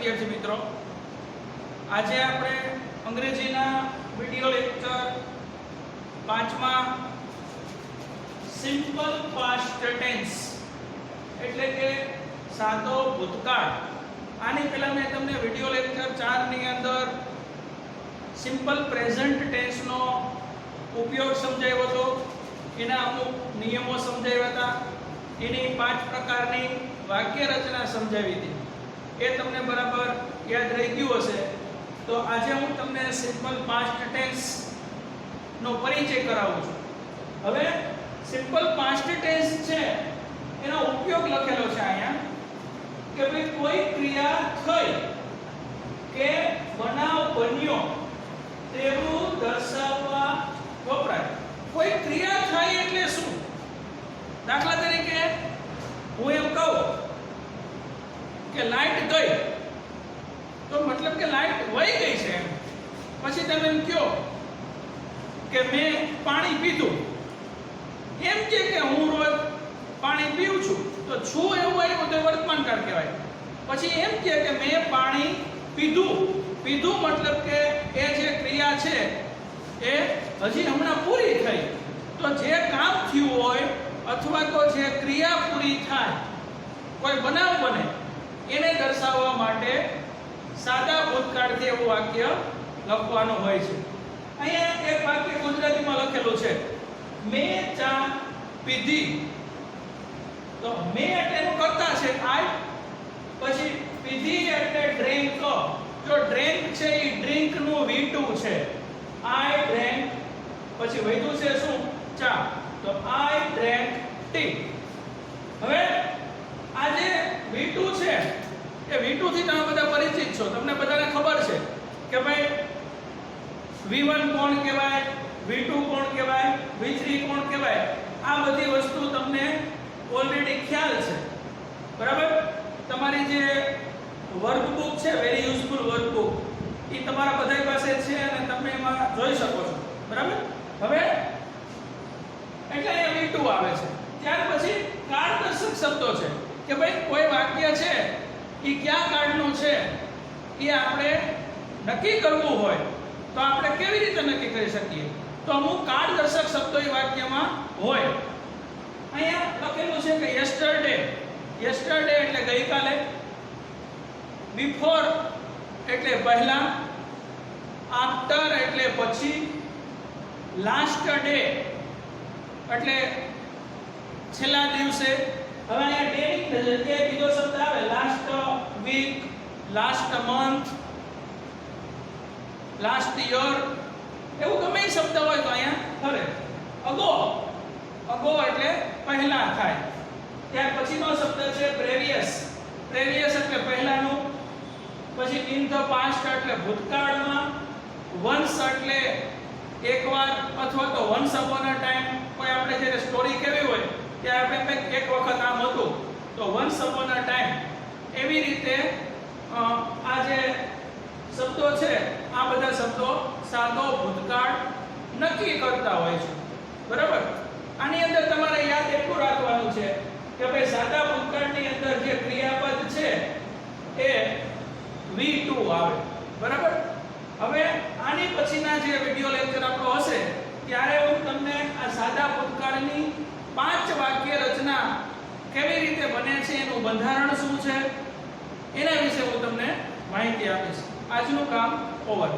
વિદ્યાર્થી મિત્રો, આજે આપણે અંગ્રેજીના વિડિયો લેક્ચર 5માં સિમ્પલ પાસ્ટ ટેન્સ એટલે કે સાદો ભૂતકાળ. આની પહેલા મેં તમને વિડિયો લેક્ચર 4 ની અંદર સિમ્પલ પ્રેઝન્ટ ટેન્સ નો ઉપયોગ સમજાવ્યો હતો, એના અમુક નિયમો સમજાવ્યા હતા, એની 5 પ્રકારની વાક્ય રચના સમજાવી હતી. એ તમને બરાબર યાદ રહી ગયું હશે. તો આજે હું તમને સિમ્પલ પાસ્ટ ટેન્સ નો પરિચય કરાવું છું. હવે સિમ્પલ પાસ્ટ ટેન્સ છે એનો ઉપયોગ લખેલો છે અહીંયા કે ભાઈ કોઈ ક્રિયા થઈ કે બનાવ બન્યો તેવું દર્શાવવા વપરાય. કોઈ ક્રિયા થઈ એટલે શું? દાખલા તરીકે હું એમ કહું કે લાઈટ ગઈ, તો મતલબ કે લાઈટ વહી ગઈ છે. પછી તમે એમ કહો કે મેં પાણી પીધું, એમ કે હું રોજ પાણી પીઉં છું, તો છું એવું આવ્યું તો વર્તમાન કાળ કહેવાય. પછી એમ કે મેં પાણી પીધું, પીધું મતલબ કે એ જે ક્રિયા છે એ હજી હમણાં પૂરી થઈ. તો જે કામ થયું હોય અથવા તો જે ક્રિયા પૂરી થાય, કોઈ બનાવ બને, એને દર્શાવવા માટે સાદા ભૂતકાળથી એવું વાક્ય લખવાનું હોય છે. અહીંયા એક વાક્ય ગુજરાતીમાં લખેલું છે, મેં ચા પીધી. તો મેં એટલે એનું કર્તા છે આઈ, પછી પીધી એટલે ડ્રિંક. જો ડ્રિંક છે એ ડ્રિંક નું V2 છે, આઈ ડ્રેન્ક. પછી વધ્યું છે શું? ચા. તો આઈ ડ્રેન્ક ટી. હવે આ જે V2 છે એ V2 થી તમે બધા પરિચિત છો. તમને બધાને ખબર છે કે ભાઈ V1 કોણ કહેવાય, V2 કોણ કહેવાય, V3 કોણ કહેવાય. આ બધી વસ્તુ તમને ઓલરેડી ખ્યાલ છે, બરાબર? તમારી જે વર્કબુક છે, વેરી યુઝફુલ વર્કબુક, એ તમારા બધા પાસે છે અને તમે એમાં જોઈ શકો છો, બરાબર? હવે એટલે અહીંયા V2 આવે છે. ત્યાર પછી કાળદર્શક શબ્દો છે કે ભાઈ કોઈ વાક્ય છે એ કયા કાળનું છે એ આપણે નક્કી કરવું હોય તો આપણે કેવી રીતે નક્કી કરી શકીએ? તો અમુક કાળદર્શક શબ્દો એ વાક્યમાં હોય. અહીંયા લખેલું છે કે યસ્ટરડે. યસ્ટરડે એટલે ગઈકાલે, બિફોર એટલે પહેલા, આફ્ટર એટલે પછી, લાસ્ટ ડે એટલે છેલ્લા દિવસે. હવે અહીંયા ડે ની જગ્યાએ બીજો શબ્દ આવે, last week, last month, last year, એવું ગમે એ શબ્દ હોય તો અહીંયા ખરે. અગો, અગો એટલે પહેલા થાય. ત્યાર પછીનો શબ્દ છે પ્રેવિયસ. પ્રેવિયસ એટલે પહેલાનું. પછી ઇન ધ પાસ્ટ એટલે ભૂતકાળમાં. વન્સ એટલે એકવાર અથવા તો વન્સ અપોન અ ટાઈમ. કોઈ આપણે જે સ્ટોરી કહેવી હોય ત્યારે આપણે કંઈક એક વખત આમ હતું, તો વન્સ અપોન અ ટાઈમ. એવી રીતે આ જે શબ્દો છે આ બધા શબ્દો સાદો ભૂતકાળ નક્કી કરતા હોય છે, બરાબર? આની અંદર તમારે યાદ એટલું રાખવાનું છે કે ભાઈ સાદા ભૂતકાળની અંદર જે ક્રિયાપદ છે એ V2 આવે, બરાબર? હવે આની પછીના જે વિડિયો લેક્ચર આપણો હશે ત્યારે હું તમને આ સાદા ભૂતકાળની 5 વાક્ય રચના કેવી રીતે બને છે, એનું બંધારણ શું છે, એના વિશે હું તમને માહિતી આપીશ. આજનું કામ ઓવર.